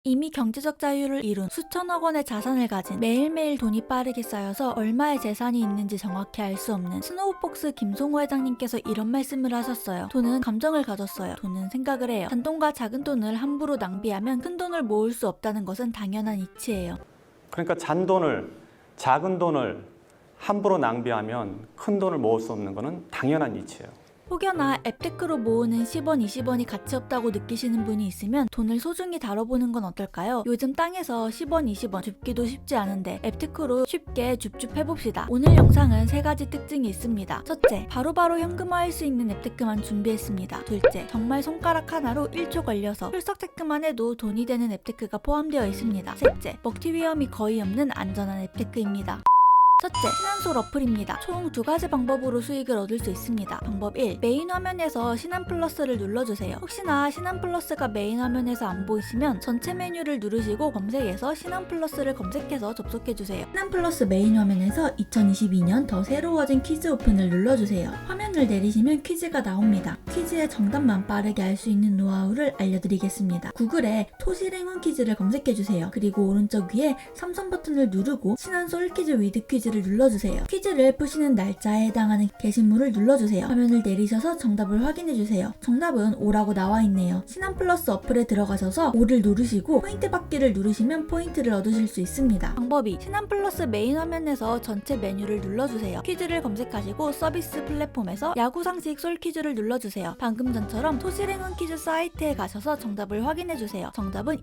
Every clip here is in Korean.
이미 경제적 자유를 이룬 수천억 원의 자산을 가진 매일매일 돈이 빠르게 쌓여서 얼마의 재산이 있는지 정확히 알 수 없는 스노우폭스 김송호 회장님께서 이런 말씀을 하셨어요. 돈은 감정을 가졌어요. 돈은 생각을 해요. 잔돈과 작은 돈을 함부로 낭비하면 큰 돈을 모을 수 없다는 것은 당연한 이치예요. 그러니까 잔돈을, 작은 돈을 함부로 낭비하면 큰 돈을 모을 수 없는 것은 당연한 이치예요. 혹여나 앱테크로 모으는 10원, 20원이 가치 없다고 느끼시는 분이 있으면 돈을 소중히 다뤄보는 건 어떨까요? 요즘 땅에서 10원, 20원 줍기도 쉽지 않은데 앱테크로 쉽게 줍줍해봅시다. 오늘 영상은 3가지 특징이 있습니다. 첫째, 바로바로 현금화할 수 있는 앱테크만 준비했습니다. 둘째, 정말 손가락 하나로 1초 걸려서 출석 체크만 해도 돈이 되는 앱테크가 포함되어 있습니다. 셋째, 먹튀 위험이 거의 없는 안전한 앱테크입니다. 첫째, 신한솔 어플입니다. 총 2가지 방법으로 수익을 얻을 수 있습니다. 방법 1. 메인 화면에서 신한 플러스를 눌러주세요. 혹시나 신한 플러스가 메인 화면에서 안 보이시면 전체 메뉴를 누르시고 검색에서 신한 플러스를 검색해서 접속해주세요. 신한 플러스 메인 화면에서 2022년 더 새로워진 퀴즈 오픈을 눌러주세요. 화면을 내리시면 퀴즈가 나옵니다. 퀴즈의 정답만 빠르게 알 수 있는 노하우를 알려드리겠습니다. 구글에 토실행운 퀴즈를 검색해주세요. 그리고 오른쪽 위에 삼성 버튼을 누르고 신한솔 퀴즈 위드 퀴즈를 눌러주세요. 퀴즈를 푸시는 날짜에 해당하는 게시물을 눌러주세요. 화면을 내리셔서 정답을 확인해주세요. 정답은 5라고 나와있네요. 신한플러스 어플에 들어가셔서 5를 누르시고 포인트 받기를 누르시면 포인트를 얻으실 수 있습니다. 방법 2. 신한플러스 메인 화면에서 전체 메뉴를 눌러주세요. 퀴즈를 검색하시고 서비스 플랫폼에서 야구 상식 솔 퀴즈를 눌러주세요. 방금 전처럼 토실행운 퀴즈 사이트에 가셔서 정답을 확인해주세요. 정답은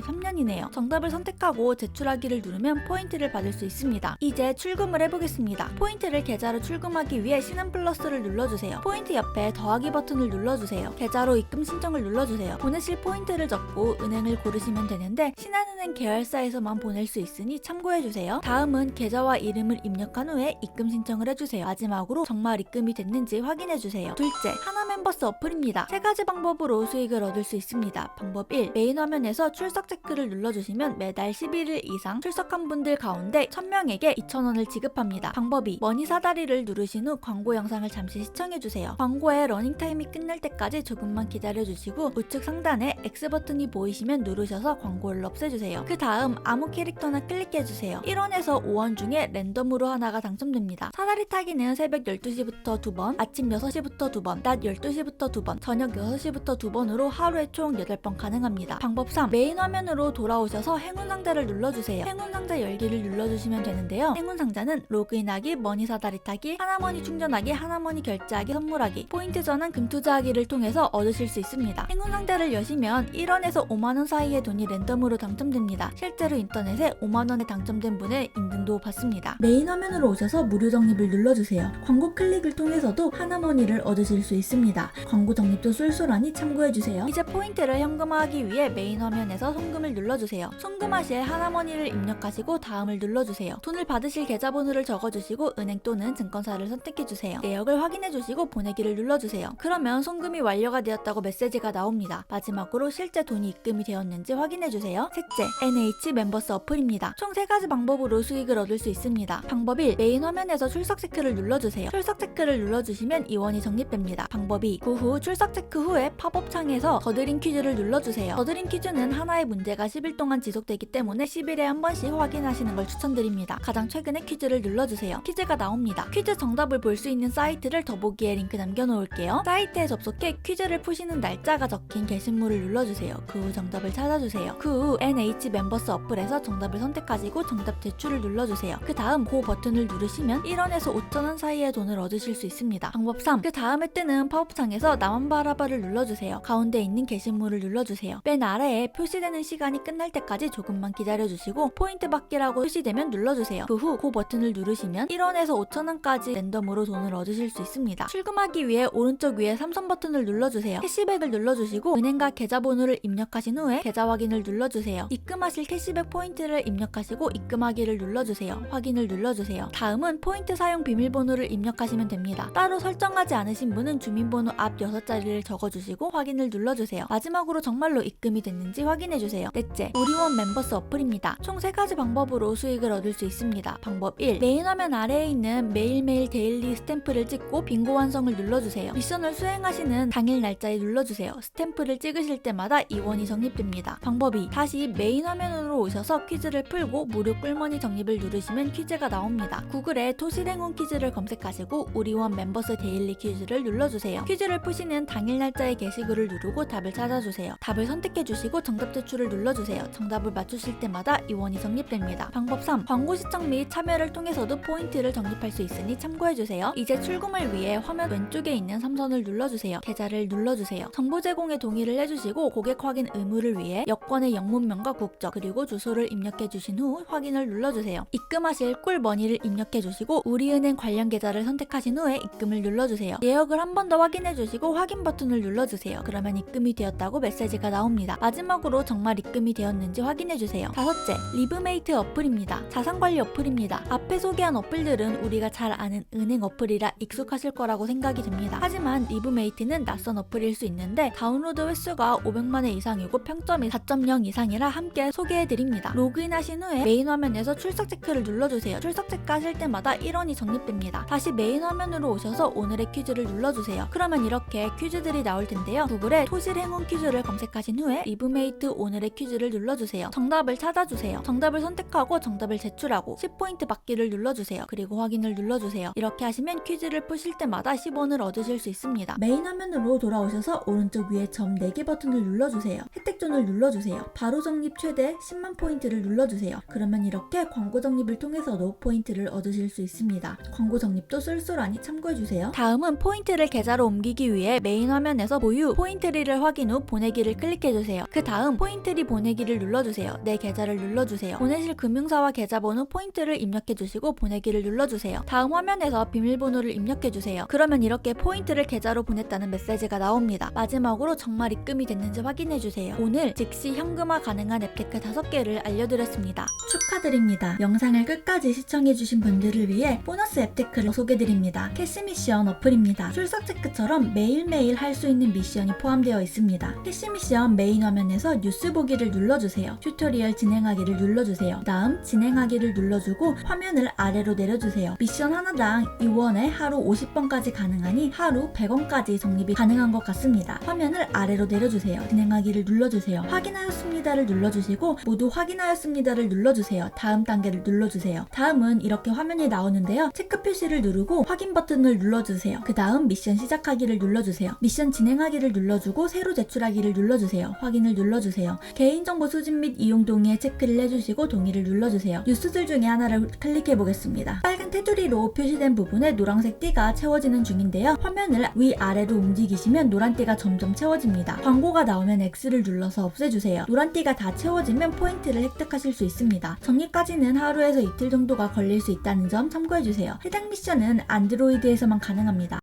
2023년이네요. 정답을 선택하고 제출하기를 누르면 포인트를 받을 수 있습니다. 이제 출금을 해보겠습니다. 포인트를 계좌로 출금하기 위해 신한플러스를 눌러주세요. 포인트 옆에 더하기 버튼을 눌러주세요. 계좌로 입금 신청을 눌러주세요. 보내실 포인트를 적고 은행을 고르시면 되는데 신한은행 계열사에서만 보낼 수 있으니 참고해주세요. 다음은 계좌와 이름을 입력한 후에 입금 신청을 해주세요. 마지막으로 정말 입금이 됐는지 확인해주세요. 둘째, 하나멤버스 어플입니다. 3가지 방법으로 수익을 얻을 수 있습니다. 방법 1. 메인 화면에서 출석 체크를 눌러주시면 매달 11일 이상 출석한 분들 가운데 1000명에게 2,000원을 지급합니다. 방법 2. 머니 사다리를 누르신 후 광고 영상을 잠시 시청해주세요. 광고의 러닝타임이 끝날 때까지 조금만 기다려주시고 우측 상단에 X 버튼이 보이시면 누르셔서 광고를 없애주세요. 그 다음 아무 캐릭터나 클릭해주세요. 1원에서 5원 중에 랜덤으로 하나가 당첨됩니다. 사다리 타기는 새벽 12시부터 2번, 아침 6시부터 2번, 낮 12시부터 2번, 저녁 6시부터 2번으로 하루에 총 8번 가능합니다. 방법 3. 메인 화면으로 돌아오셔서 행운 상자를 눌러주세요. 행운 상자 열기를 눌러주시면 되는데요. 행운 상자는 로그인하기, 머니 사다리 타기, 하나머니 충전하기, 하나머니 결제하기, 선물하기, 포인트 전환, 금투자하기를 통해서 얻으실 수 있습니다. 행운 상자를 여시면 1원에서 5만원 사이의 돈이 랜덤으로 당첨됩니다. 실제로 인터넷에 5만원에 당첨된 분의 인증도 받습니다. 메인 화면으로 오셔서 무료 적립을 눌러주세요. 광고 클릭을 통해서도 하나머니를 얻으실 수 있습니다. 광고 적립도 쏠쏠하니 참고해주세요. 이제 포인트를 현금화하기 위해 메인 화면에서 송금을 눌러주세요. 송금하실 하나머니를 입력하시고 다음을 눌러주세요. 돈을 받으실 계좌번호를 적어주시고 은행 또는 증권사를 선택해주세요. 내역을 확인해주시고 보내기를 눌러주세요. 그러면 송금이 완료가 되었다고 메시지가 나옵니다. 마지막으로 실제 돈이 입금이 되었는지 확인해주세요. 셋째, NH 멤버스 어플입니다. 총 3가지 방법으로 수익을 얻을 수 있습니다. 방법 1. 메인 화면에서 출석 체크를 눌러주세요. 출석 체크를 눌러주시면 이원이 적립됩니다. 방법 2. 그 후 출석 체크 후에 팝업 창에서 더드림 퀴즈를 눌러주세요. 더드림 퀴즈는 하나의 문제가 10일 동안 지속되기 때문에 10일에 한 번씩 확인하시는 걸 추천드립니다. 가장 최근에 퀴즈를 눌러주세요. 퀴즈가 나옵니다. 퀴즈 정답을 볼 수 있는 사이트를 더보기에 링크 남겨놓을게요. 사이트에 접속해 퀴즈를 푸시는 날짜가 적힌 게시물을 눌러주세요. 그 후 정답을 찾아주세요. 그 후 NH 멤버스 어플에서 정답을 선택하시고 정답 제출을 눌러주세요. 그 다음 고 버튼을 누르시면 1원에서 5,000원 사이의 돈을 얻으실 수 있습니다. 방법 3. 그 다음에 뜨는 팝업창에서 나만 바라봐를 눌러주세요. 가운데 있는 게시물을 눌러주세요. 맨 아래에 표시되는 시간이 끝날 때까지 조금만 기다려주시고 포인트 받기라고 표시되면 눌러주세요. 그 후 고 버튼을 누르시면 1원에서 5,000원까지 랜덤으로 돈을 얻으실 수 있습니다. 출금하기 위해 오른쪽 위에 삼성 버튼을 눌러주세요. 캐시백을 눌러주시고 은행과 계좌번호를 입력하신 후에 계좌 확인을 눌러주세요. 입금하실 캐시백 포인트를 입력하시고 입금하기를 눌러주세요. 확인을 눌러주세요. 다음은 포인트 사용 비밀번호를 입력하시면 됩니다. 따로 설정하지 않으신 분은 주민번호 앞 6자리를 적어주시고 확인을 눌러주세요. 마지막으로 정말로 입금이 됐는지 확인해주세요. 넷째, 우리원 멤버스 어플입니다. 총 3가지 방법으로 수익을 얻을 수 있습니다. 방법 방법 1. 메인 화면 아래에 있는 매일매일 데일리 스탬프를 찍고 빙고 완성을 눌러주세요. 미션을 수행하시는 당일 날짜에 눌러주세요. 스탬프를 찍으실 때마다 이원이 적립됩니다. 방법 2. 다시 메인 화면으로 오셔서 퀴즈를 풀고 무료 꿀머니 적립을 누르시면 퀴즈가 나옵니다. 구글에 토실행운 퀴즈를 검색하시고 우리원 멤버스 데일리 퀴즈를 눌러주세요. 퀴즈를 푸시는 당일 날짜의 게시글을 누르고 답을 찾아주세요. 답을 선택해주시고 정답 제출을 눌러주세요. 정답을 맞추실 때마다 이원이 적립됩니다. 방법 3. 광고 시청 및 참여를 통해서도 포인트를 적립할 수 있으니 참고해주세요. 이제 출금을 위해 화면 왼쪽에 있는 3선을 눌러주세요. 계좌를 눌러주세요. 정보 제공에 동의를 해주시고 고객 확인 의무를 위해 여권의 영문명과 국적 그리고 주소를 입력해주신 후 확인을 눌러주세요. 입금하실 꿀머니를 입력해주시고 우리은행 관련 계좌를 선택하신 후에 입금을 눌러주세요. 내역을 한 번 더 확인해주시고 확인 버튼을 눌러주세요. 그러면 입금이 되었다고 메시지가 나옵니다. 마지막으로 정말 입금이 되었는지 확인해주세요. 5째, 리브메이트 어플입니다. 자산관리 어플입니다. 앞에 소개한 어플들은 우리가 잘 아는 은행 어플이라 익숙하실 거라고 생각이 듭니다. 하지만 리브메이트는 낯선 어플일 수 있는데 다운로드 횟수가 500만 회 이상이고 평점이 4.0 이상이라 함께 소개해드립니다. 로그인하신 후에 메인 화면에서 출석 체크를 눌러주세요. 출석 체크 하실 때마다 1원이 적립됩니다. 다시 메인 화면으로 오셔서 오늘의 퀴즈를 눌러주세요. 그러면 이렇게 퀴즈들이 나올 텐데요. 구글에 토실행운 퀴즈를 검색하신 후에 리브메이트 오늘의 퀴즈를 눌러주세요. 정답을 찾아주세요. 정답을 선택하고 정답을 제출하고 10포인트 받기를 눌러주세요. 그리고 확인을 눌러주세요. 이렇게 하시면 퀴즈를 푸실 때마다 10원을 얻으실 수 있습니다. 메인 화면으로 돌아오셔서 오른쪽 위에 점 4개 버튼을 눌러주세요. 혜택존을 눌러주세요. 바로 적립 최대 10만 포인트를 눌러주세요. 그러면 이렇게 광고 적립을 통해서도 포인트를 얻으실 수 있습니다. 광고 적립도 쏠쏠하니 참고해주세요. 다음은 포인트를 계좌로 옮기기 위해 메인 화면에서 보유 포인트리를 확인 후 보내기를 클릭해주세요. 그 다음 포인트리 보내기를 눌러주세요. 내 계좌를 눌러주세요. 보내실 금융사와 계좌번호 포인트를 입력해주시고 보내기를 눌러주세요. 다음 화면에서 비밀번호를 입력해주세요. 그러면 이렇게 포인트를 계좌로 보냈다는 메시지가 나옵니다. 마지막으로 정말 입금이 됐는지 확인해주세요. 오늘 즉시 현금화 가능한 앱테크 5개를 알려드렸습니다. 축하드립니다. 영상을 끝까지 시청해주신 분들을 위해 보너스 앱테크를 소개드립니다. 캐시미션 어플입니다. 출석 체크처럼 매일매일 할 수 있는 미션이 포함되어 있습니다. 캐시미션 메인 화면에서 뉴스 보기를 눌러주세요. 튜토리얼 진행하기를 눌러주세요. 다음 진행하기를 눌러주고 화면을 아래로 내려주세요. 미션 하나당 이원에 하루 50번까지 가능하니 하루 100원까지 적립이 가능한 것 같습니다. 화면을 아래로 내려주세요. 진행하기를 눌러주세요. 확인하였습니다를 눌러주시고 모두 확인하였습니다를 눌러주세요. 다음 단계를 눌러주세요. 다음은 이렇게 화면이 나오는데요. 체크 표시를 누르고 확인 버튼을 눌러주세요. 그 다음 미션 시작하기를 눌러주세요. 미션 진행하기를 눌러주고 새로 제출하기를 눌러주세요. 확인을 눌러주세요. 개인정보 수집 및 이용 동의에 체크를 해주시고 동의를 눌러주세요. 뉴스들 중에 하나를 클릭해보겠습니다. 빨간 테두리로 표시된 부분에 노란색 띠가 채워지는 중인데요. 화면을 위아래로 움직이시면 노란 띠가 점점 채워집니다. 광고가 나오면 X를 눌러서 없애주세요. 노란 띠가 다 채워지면 포인트를 획득하실 수 있습니다. 적립까지는 하루에서 이틀 정도가 걸릴 수 있다는 점 참고해주세요. 해당 미션은 안드로이드에서만 가능합니다.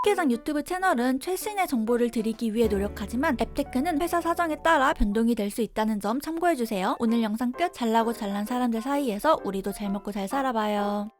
회계상 유튜브 채널은 최신의 정보를 드리기 위해 노력하지만 앱테크는 회사 사정에 따라 변동이 될 수 있다는 점 참고해주세요. 오늘 영상 끝. 잘나고 잘난 사람들 사이에서 우리도 잘 먹고 잘 살아봐요.